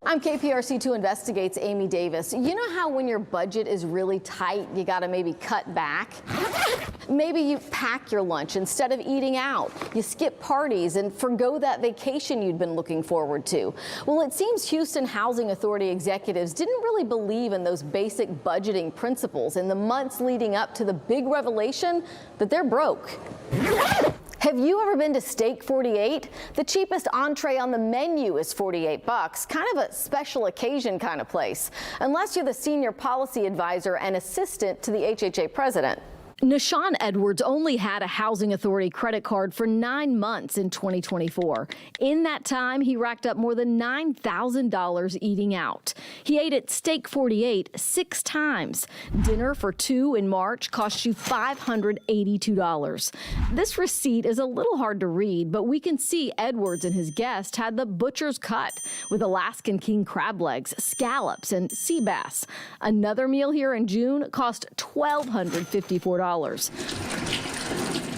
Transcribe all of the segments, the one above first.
I'm KPRC2 Investigates Amy Davis. You know how when your budget is really tight, you gotta maybe cut back? Maybe you pack your lunch instead of eating out. You skip parties and forgo that vacation you'd been looking forward to. Well, it seems Houston Housing Authority executives didn't really believe in those basic budgeting principles in the months leading up to the big revelation that they're broke. Have you ever been to Steak 48? The cheapest entree on the menu is $48, kind of a special occasion kind of place, unless you're the senior policy advisor and assistant to the HHA president. Nashawn Edwards only had a housing authority credit card for 9 months in 2024. In that time, he racked up more than $9,000 eating out. He ate at Steak 48 6 times. Dinner for 2 in March cost you $582. This receipt is a little hard to read, but we can see Edwards and his guest had the butcher's cut with Alaskan king crab legs, scallops, and sea bass. Another meal here in June cost $1,254.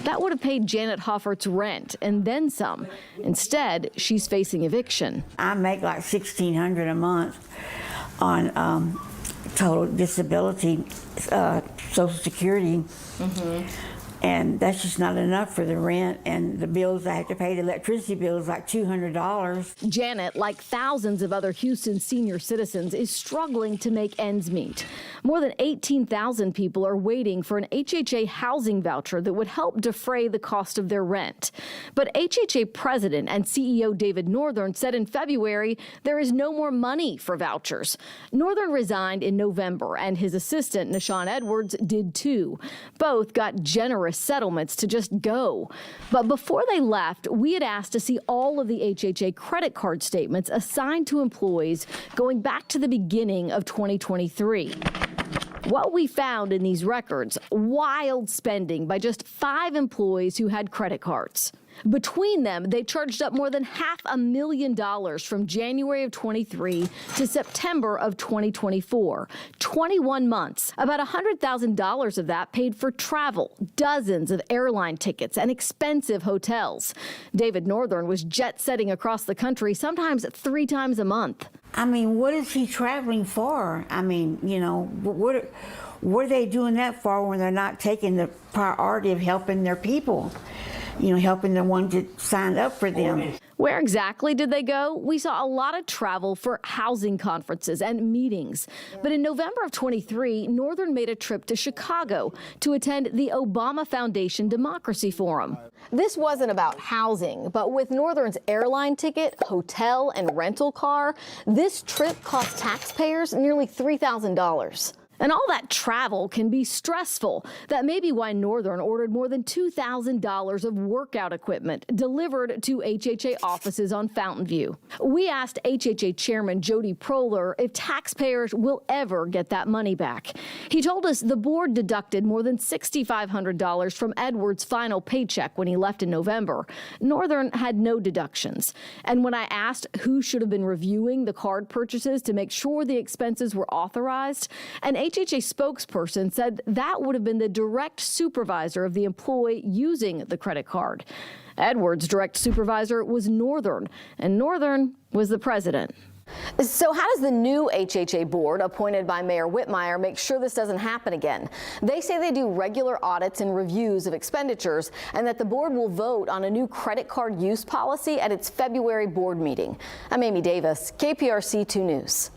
That would have paid Janet Hoffert's rent and then some. Instead, she's facing eviction. I make like $1,600 a month on total disability, Social Security. And that's just not enough for the rent and the bills I have to pay. The electricity bill is like $200. Janet, like thousands of other Houston senior citizens, is struggling to make ends meet. More than 18,000 people are waiting for an HHA housing voucher that would help defray the cost of their rent. But HHA President and CEO David Northern said in February there is no more money for vouchers. Northern resigned in November, and his assistant, Nashawn Edwards, did too. Both got generous settlements to just go. But before they left, we had asked to see all of the HHA credit card statements assigned to employees going back to the beginning of 2023. What we found in these records, wild spending by just 5 employees who had credit cards. Between them, they charged up more than $500,000 from January of 23 to September of 2024. 21 months. About $100,000 of that paid for travel, dozens of airline tickets, and expensive hotels. David Northern was jet-setting across the country, sometimes 3 times a month. I mean, what is he traveling for? I mean, you know, what are they doing that for when they're not taking the priority of helping their people? You know, helping the ones that signed up for them. Where exactly did they go? We saw a lot of travel for housing conferences and meetings. But in November of 23, Northern made a trip to Chicago to attend the Obama Foundation Democracy Forum. This wasn't about housing, but with Northern's airline ticket, hotel, and rental car, this trip cost taxpayers nearly $3,000. And all that travel can be stressful. That may be why Northern ordered more than $2,000 of workout equipment delivered to HHA offices on Fountain View. We asked HHA Chairman Jody Proler if taxpayers will ever get that money back. He told us the board deducted more than $6,500 from Edwards' final paycheck when he left in November. Northern had no deductions. And when I asked who should have been reviewing the card purchases to make sure the expenses were authorized, an HHA spokesperson said that would have been the direct supervisor of the employee using the credit card. Edwards' direct supervisor was Northern, and Northern was the president. So how does the new HHA board, appointed by Mayor Whitmire, make sure this doesn't happen again? They say they do regular audits and reviews of expenditures, and that the board will vote on a new credit card use policy at its February board meeting. I'm Amy Davis, KPRC 2 News.